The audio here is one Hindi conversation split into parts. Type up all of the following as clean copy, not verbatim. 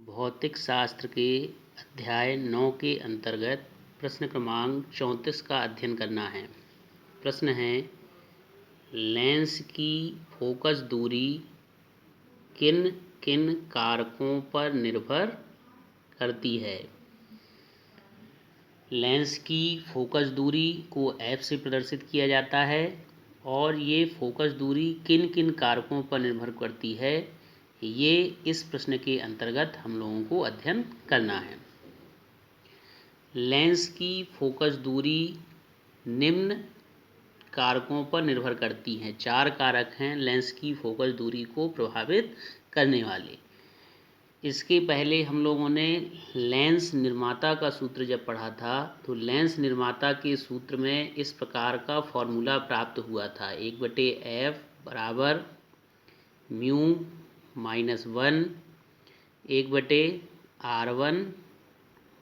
भौतिक शास्त्र के अध्याय 9 के अंतर्गत प्रश्न क्रमांक 34 का अध्ययन करना है। प्रश्न है, लेंस की फोकस दूरी किन किन कारकों पर निर्भर करती है। लेंस की फोकस दूरी को F से प्रदर्शित किया जाता है और ये फोकस दूरी किन किन कारकों पर निर्भर करती है, ये इस प्रश्न के अंतर्गत हम लोगों को अध्ययन करना है। लेंस की फोकस दूरी निम्न कारकों पर निर्भर करती हैं। 4 कारक हैं लेंस की फोकस दूरी को प्रभावित करने वाले। इसके पहले हम लोगों ने लेंस निर्माता का सूत्र जब पढ़ा था तो लेंस निर्माता के सूत्र में इस प्रकार का फॉर्मूला प्राप्त हुआ था, 1/f बराबर म्यू -1 1/r1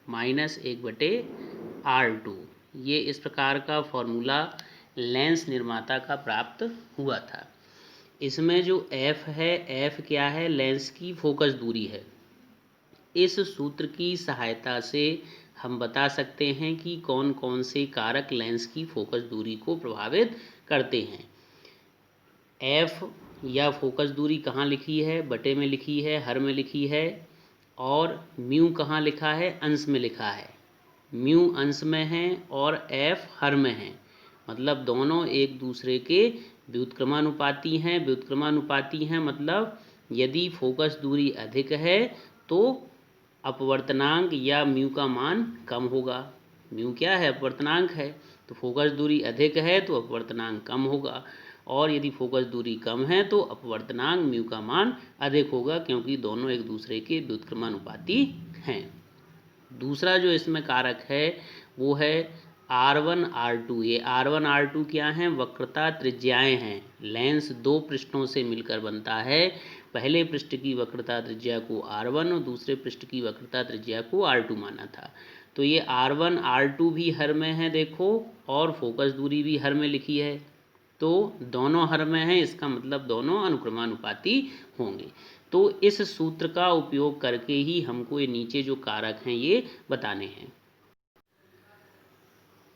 माइनस 1/r2। ये इस प्रकार का फॉर्मूला लेंस निर्माता का प्राप्त हुआ था। इसमें जो f है, f क्या है? लेंस की फोकस दूरी है। इस सूत्र की सहायता से हम बता सकते हैं कि कौन कौन से कारक लेंस की फोकस दूरी को प्रभावित करते हैं। f या फोकस दूरी कहाँ लिखी है? बटे में लिखी है, हर में लिखी है। और म्यू कहाँ लिखा है? अंश में लिखा है। म्यू अंश में है और f हर में है, मतलब दोनों एक दूसरे के व्युत्क्रमानुपाती हैं। व्युत्क्रमानुपाती हैं मतलब यदि फोकस दूरी अधिक है तो अपवर्तनांक या म्यू का मान कम होगा। म्यू क्या है? अपवर्तनांक है। तो फोकस दूरी अधिक है तो अपवर्तनांक कम होगा, और यदि फोकस दूरी कम है तो अपवर्तनांक म्यू का मान अधिक होगा, क्योंकि दोनों एक दूसरे के व्युत्क्रमानुपाती हैं। दूसरा जो इसमें कारक है वो है R1 R2। ये R1 R2 क्या हैं? वक्रता त्रिज्याएं हैं। लेंस 2 पृष्ठों से मिलकर बनता है। पहले पृष्ठ की वक्रता त्रिज्या को R1 और दूसरे पृष्ठ की वक्रता त्रिज्या को R2 माना था। तो ये R1 R2 भी हर में है देखो, और फोकस दूरी भी हर में लिखी है। तो दोनों हर में हैं, इसका मतलब दोनों अनुक्रमानुपाती होंगे। तो इस सूत्र का उपयोग करके ही हमको ये नीचे जो कारक हैं ये बताने हैं।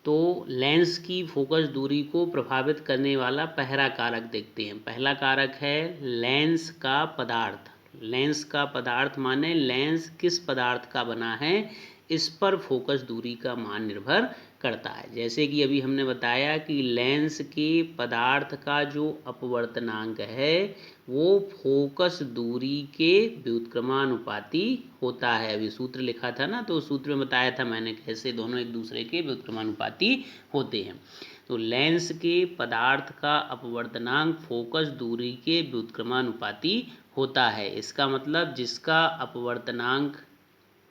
तो लेंस की फोकस दूरी को प्रभावित करने वाला पहला कारक देखते हैं। पहला कारक है लेंस का पदार्थ। लेंस का पदार्थ माने लेंस किस पदार्थ का बना है, इस पर फोकस दूरी का मान निर्भर करता है। जैसे कि अभी हमने बताया कि लेंस के पदार्थ का जो अपवर्तनांक है वो फोकस दूरी के व्युत्क्रमानुपाती होता है। अभी सूत्र लिखा था ना, तो सूत्र में बताया था मैंने कैसे दोनों एक दूसरे के व्युत्क्रमानुपाती होते हैं। तो लेंस के पदार्थ का अपवर्तनांक फोकस दूरी के व्युत्क्रमानुपाती होता है। इसका मतलब जिसका अपवर्तनांक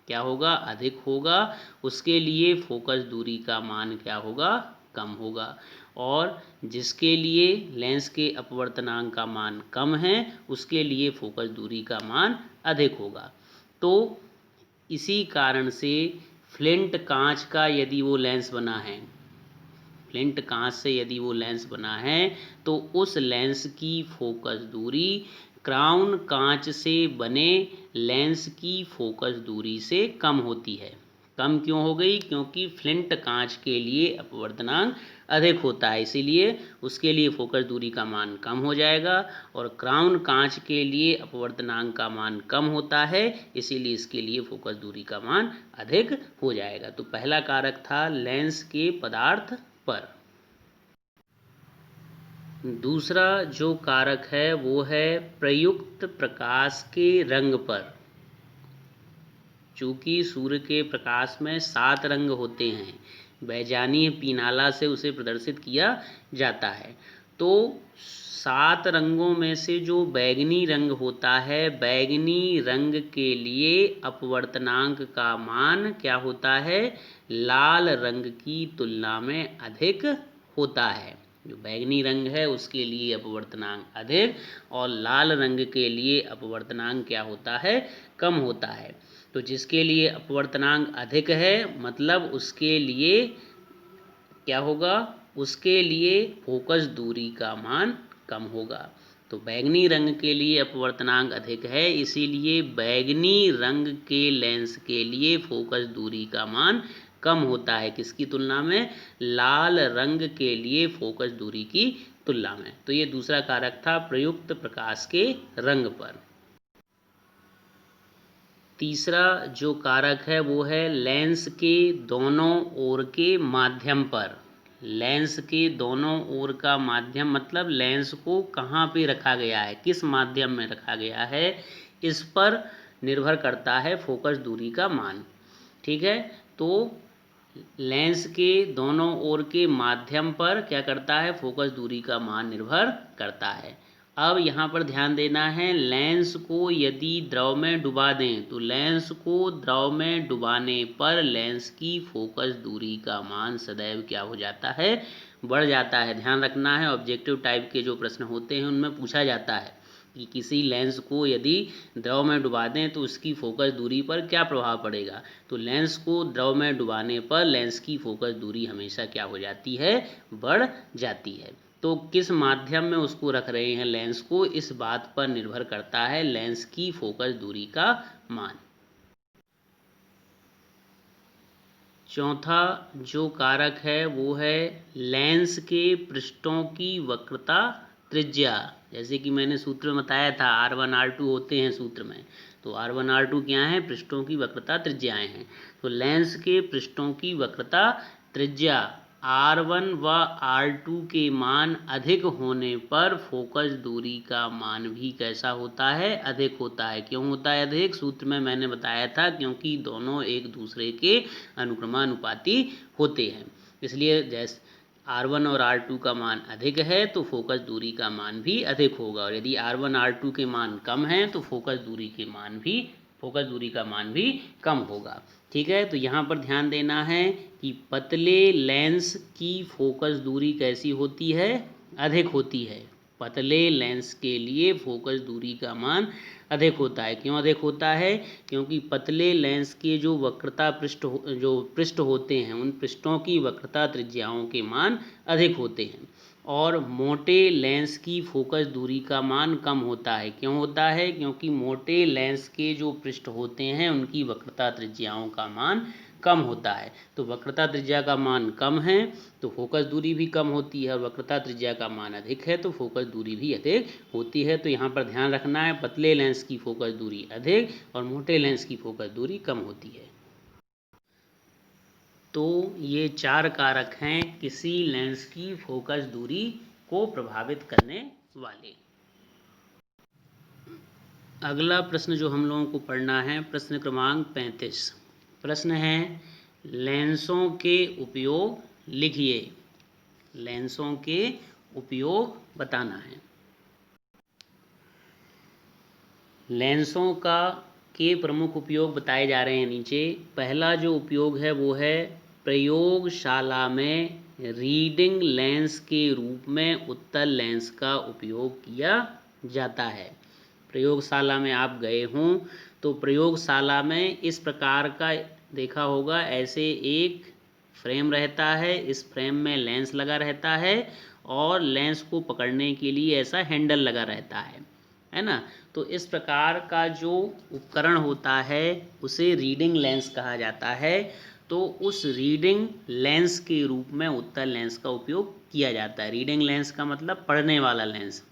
क्या होगा? अधिक होगा, उसके लिए फोकस दूरी का मान क्या होगा? कम होगा। और जिसके लिए लेंस के अपवर्तनांक का मान कम है उसके लिए फोकस दूरी का मान अधिक होगा। तो इसी कारण से फ्लिंट कांच का यदि वो लेंस बना है, फ्लिंट कांच से यदि वो लेंस बना है तो उस लेंस की फोकस दूरी क्राउन कांच से बने लेंस की फोकस दूरी से कम होती है। कम क्यों हो गई? क्योंकि फ्लिंट कांच के लिए अपवर्तनांक अधिक होता है, इसीलिए उसके लिए फोकस दूरी का मान कम हो जाएगा, और क्राउन कांच के लिए अपवर्तनांक का मान कम होता है, इसीलिए इसके लिए फोकस दूरी का मान अधिक हो जाएगा। तो पहला कारक था लेंस के पदार्थ पर। दूसरा जो कारक है वो है प्रयुक्त प्रकाश के रंग पर। चूँकि सूर्य के प्रकाश में 7 रंग होते हैं, बैजानीय पीनाला से उसे प्रदर्शित किया जाता है। तो 7 रंगों में से जो बैगनी रंग होता है, बैगनी रंग के लिए अपवर्तनांक का मान क्या होता है? लाल रंग की तुलना में अधिक होता है। जो बैगनी रंग है उसके लिए अपवर्तनांक अधिक, और लाल रंग के लिए अपवर्तनांक क्या होता है? कम होता है। तो जिसके लिए अपवर्तनांक अधिक है मतलब उसके लिए क्या होगा? उसके लिए फोकस दूरी का मान कम होगा। तो बैंगनी रंग के लिए अपवर्तनांक अधिक है, इसीलिए बैंगनी रंग के लेंस के लिए फोकस दूरी का मान कम होता है, किसकी तुलना में? लाल रंग के लिए फोकस दूरी की तुलना में। तो ये दूसरा कारक था प्रयुक्त प्रकाश के रंग पर। तीसरा जो कारक है वो है लेंस के दोनों ओर के माध्यम पर। लेंस के दोनों ओर का माध्यम मतलब लेंस को कहाँ पे रखा गया है, किस माध्यम में रखा गया है, इस पर निर्भर करता है फोकस दूरी का मान। ठीक है, तो लेंस के दोनों ओर के माध्यम पर क्या करता है, फोकस दूरी का मान निर्भर करता है। अब यहाँ पर ध्यान देना है, लेंस को यदि द्रव में डुबा दें तो लेंस को द्रव में डुबाने पर लेंस की फोकस दूरी का मान सदैव क्या हो जाता है, बढ़ जाता है। ध्यान रखना है, ऑब्जेक्टिव टाइप के जो प्रश्न होते हैं उनमें पूछा जाता है कि किसी लेंस को यदि द्रव में डुबा दें तो उसकी फोकस दूरी पर क्या प्रभाव पड़ेगा। तो लेंस को द्रव में डुबाने पर लेंस की फोकस दूरी हमेशा क्या हो जाती है, बढ़ जाती है। तो किस माध्यम में उसको रख रहे हैं लेंस को, इस बात पर निर्भर करता है लेंस की फोकस दूरी का मान। चौथा जो कारक है वो है लेंस के पृष्ठों की वक्रता त्रिज्या। जैसे कि मैंने सूत्र में बताया था R1 R2 होते हैं सूत्र में, तो R1 R2 क्या है, पृष्ठों की वक्रता त्रिज्याएं हैं। तो लेंस के पृष्ठों की वक्रता त्रिज्या R1 व R2 के मान अधिक होने पर फोकस दूरी का मान भी कैसा होता है, अधिक होता है। क्यों होता है अधिक? सूत्र में मैंने बताया था क्योंकि दोनों एक दूसरे के अनुक्रमानुपाती होते हैं, इसलिए जैसे R1 और R2 का मान अधिक है तो फोकस दूरी का मान भी अधिक होगा, और यदि R1 R2 के मान कम हैं तो फोकस दूरी का मान भी कम होगा। ठीक है, तो यहाँ पर ध्यान देना है कि पतले लेंस की फोकस दूरी कैसी होती है, अधिक होती है। पतले लेंस के लिए फोकस दूरी का मान अधिक होता है। क्यों अधिक होता है? क्योंकि पतले लेंस के जो वक्रता पृष्ठ होते हैं उन पृष्ठों की वक्रता त्रिज्याओं के मान अधिक होते हैं, और मोटे लेंस की फोकस दूरी का मान कम होता है। क्यों होता है? क्योंकि मोटे लेंस के जो पृष्ठ होते हैं उनकी वक्रता त्रिज्याओं का मान कम होता है। तो वक्रता त्रिज्या का मान कम है तो फोकस दूरी भी कम होती है, और वक्रता त्रिज्या का मान अधिक है तो फोकस दूरी भी अधिक होती है। तो यहाँ पर ध्यान रखना है, पतले लेंस की फोकस दूरी अधिक और मोटे लेंस की फोकस दूरी कम होती है। तो ये 4 कारक हैं किसी लेंस की फोकस दूरी को प्रभावित करने वाले। अगला प्रश्न जो हम लोगों को पढ़ना है, प्रश्न क्रमांक 35। प्रश्न है लेंसों के उपयोग लिखिए। लेंसों के उपयोग बताना है। लेंसों के प्रमुख उपयोग बताए जा रहे हैं नीचे। पहला जो उपयोग है वो है प्रयोगशाला में रीडिंग लेंस के रूप में उत्तल लेंस का उपयोग किया जाता है। प्रयोगशाला में आप गए हों तो प्रयोगशाला में इस प्रकार का देखा होगा, ऐसे एक फ्रेम रहता है, इस फ्रेम में लेंस लगा रहता है और लेंस को पकड़ने के लिए ऐसा हैंडल लगा रहता है ना। तो इस प्रकार का जो उपकरण होता है उसे रीडिंग लेंस कहा जाता है। तो उस रीडिंग लेंस के रूप में उत्तल लेंस का उपयोग किया जाता है। रीडिंग लेंस का मतलब पढ़ने वाला लेंस।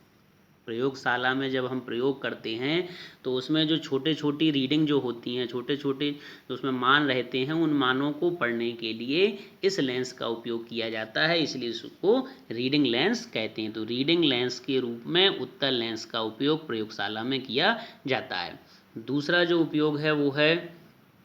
प्रयोगशाला में जब हम प्रयोग करते हैं तो उसमें जो छोटे छोटी रीडिंग जो होती हैं, छोटे छोटे जो उसमें मान रहते हैं, उन मानों को पढ़ने के लिए इस लेंस का उपयोग किया जाता है, इसलिए इसको रीडिंग लेंस कहते हैं। तो रीडिंग लेंस के रूप में उत्तल लेंस का उपयोग प्रयोगशाला में किया जाता है। दूसरा जो उपयोग है वो है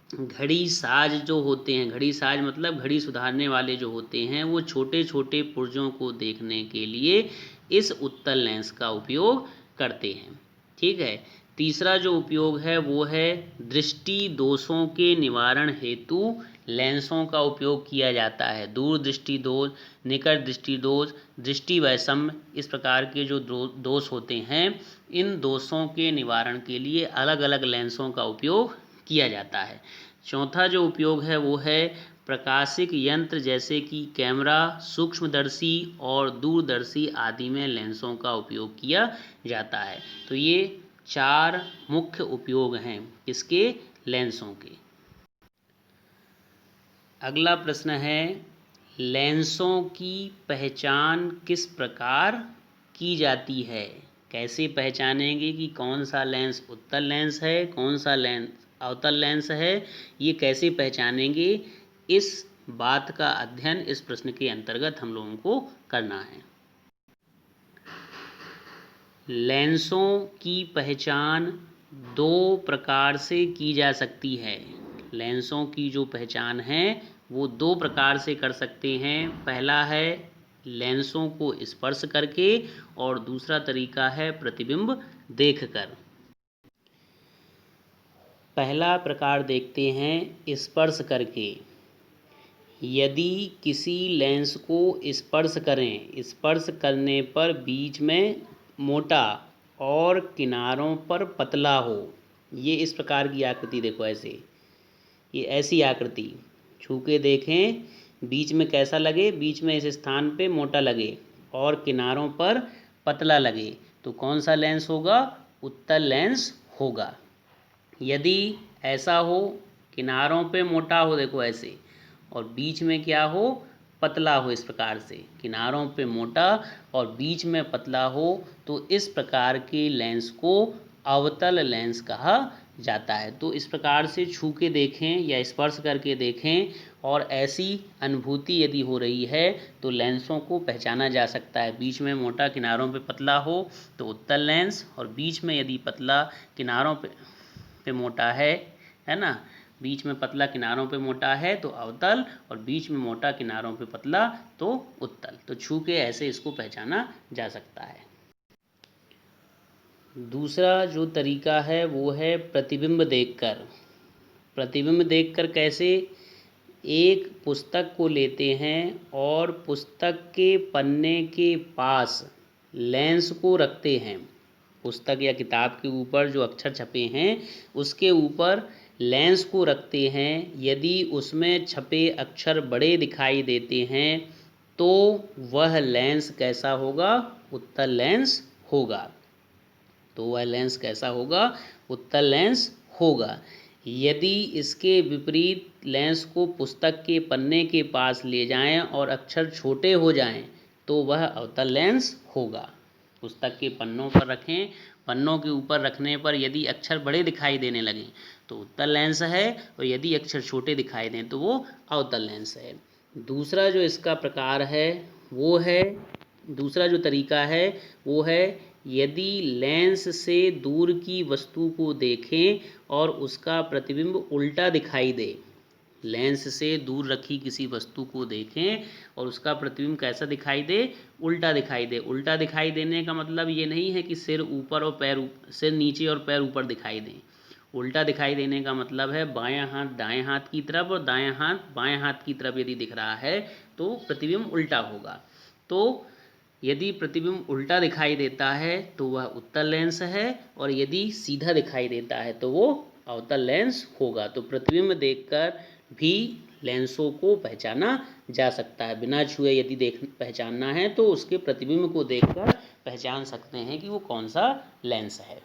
घड़ी साज जो होते हैं। घड़ी साज मतलब घड़ी सुधारने वाले जो होते हैं, वो छोटे छोटे पुर्जों को देखने के लिए इस उत्तल लेंस का उपयोग करते हैं। ठीक है, तीसरा जो उपयोग है वो है दृष्टि दोषों के निवारण हेतु लेंसों का उपयोग किया जाता है। दूर दृष्टि दोष, निकट दृष्टि दोष, दृष्टि वैषम्य, इस प्रकार के जो दोष होते हैं, इन दोषों के निवारण के लिए अलग अलग लेंसों का उपयोग किया जाता है। चौथा जो उपयोग है वो है प्रकाशिक यंत्र जैसे कि कैमरा, सूक्ष्मदर्शी और दूरदर्शी आदि में लेंसों का उपयोग किया जाता है। तो ये 4 मुख्य उपयोग हैं किसके? लेंसों के। अगला प्रश्न है लेंसों की पहचान किस प्रकार की जाती है? कैसे पहचानेंगे कि कौन सा लेंस उत्तल लेंस है, कौन सा लेंस अवतल लेंस है? ये कैसे पहचानेंगे? इस बात का अध्ययन इस प्रश्न के अंतर्गत हम लोगों को करना है। लेंसों की पहचान 2 प्रकार से की जा सकती है। लेंसों की जो पहचान है वो 2 प्रकार से कर सकते हैं। पहला है लेंसों को स्पर्श करके और दूसरा तरीका है प्रतिबिंब देखकर। पहला प्रकार देखते हैं स्पर्श करके। यदि किसी लेंस को स्पर्श करें, स्पर्श करने पर बीच में मोटा और किनारों पर पतला हो, ये इस प्रकार की आकृति देखो, ऐसे ये ऐसी आकृति छू के देखें, बीच में कैसा लगे, बीच में इस स्थान पे मोटा लगे और किनारों पर पतला लगे, तो कौन सा लेंस होगा? उत्तल लेंस होगा। यदि ऐसा हो, किनारों पे मोटा हो, देखो ऐसे, और बीच में क्या हो? पतला हो, इस प्रकार से किनारों पे मोटा और बीच में पतला हो, तो इस प्रकार के लेंस को अवतल लेंस कहा जाता है। तो इस प्रकार से छू के देखें या स्पर्श करके देखें और ऐसी अनुभूति यदि हो रही है तो लेंसों को पहचाना जा सकता है। बीच में मोटा, किनारों पे पतला हो तो उत्तल लेंस, और बीच में यदि पतला, किनारों पे मोटा है ना, बीच में पतला किनारों पे मोटा है तो अवतल, और बीच में मोटा किनारों पे पतला तो उत्तल। तो छू के ऐसे इसको पहचाना जा सकता है। दूसरा जो तरीका है वो है प्रतिबिंब देखकर। प्रतिबिंब देखकर कैसे? एक पुस्तक को लेते हैं और पुस्तक के पन्ने के पास लेंस को रखते हैं। पुस्तक या किताब के ऊपर जो अक्षर छपे हैं उसके ऊपर लेंस को रखते हैं। यदि उसमें छपे अक्षर बड़े दिखाई देते हैं तो वह लेंस कैसा होगा? उत्तल लेंस होगा। तो वह लेंस कैसा होगा? उत्तल लेंस होगा। यदि इसके विपरीत लेंस को पुस्तक के पन्ने के पास ले जाएं और अक्षर छोटे हो जाएं तो वह अवतल लेंस होगा। पुस्तक के पन्नों पर रखें, पन्नों के ऊपर रखने पर यदि अक्षर बड़े दिखाई देने लगें तो उत्तल लेंस है, और यदि अक्षर छोटे दिखाई दें तो वो अवतल लेंस है। दूसरा जो इसका प्रकार है वो है, दूसरा जो तरीका है वो है यदि लेंस से दूर की वस्तु को देखें और उसका प्रतिबिंब उल्टा दिखाई दे। लेंस से दूर रखी किसी वस्तु को देखें और उसका प्रतिबिंब कैसा दिखाई दे? उल्टा दिखाई दे। उल्टा दिखाई देने का मतलब ये नहीं है कि सिर ऊपर और पैर, सिर नीचे और पैर ऊपर दिखाई दें। उल्टा दिखाई देने का मतलब है बायां हाथ दाएं हाथ की तरफ और दायां हाथ बाएं हाथ की तरफ यदि दिख रहा है तो प्रतिबिंब उल्टा होगा। तो यदि प्रतिबिंब उल्टा दिखाई देता है तो वह उत्तल लेंस है, और यदि सीधा दिखाई देता है तो वो अवतल लेंस होगा। तो प्रतिबिंब देखकर भी लेंसों को पहचाना जा सकता है। बिना छुए यदि पहचानना है तो उसके प्रतिबिंब को देखकर पहचान सकते हैं कि वो कौन सा लेंस है।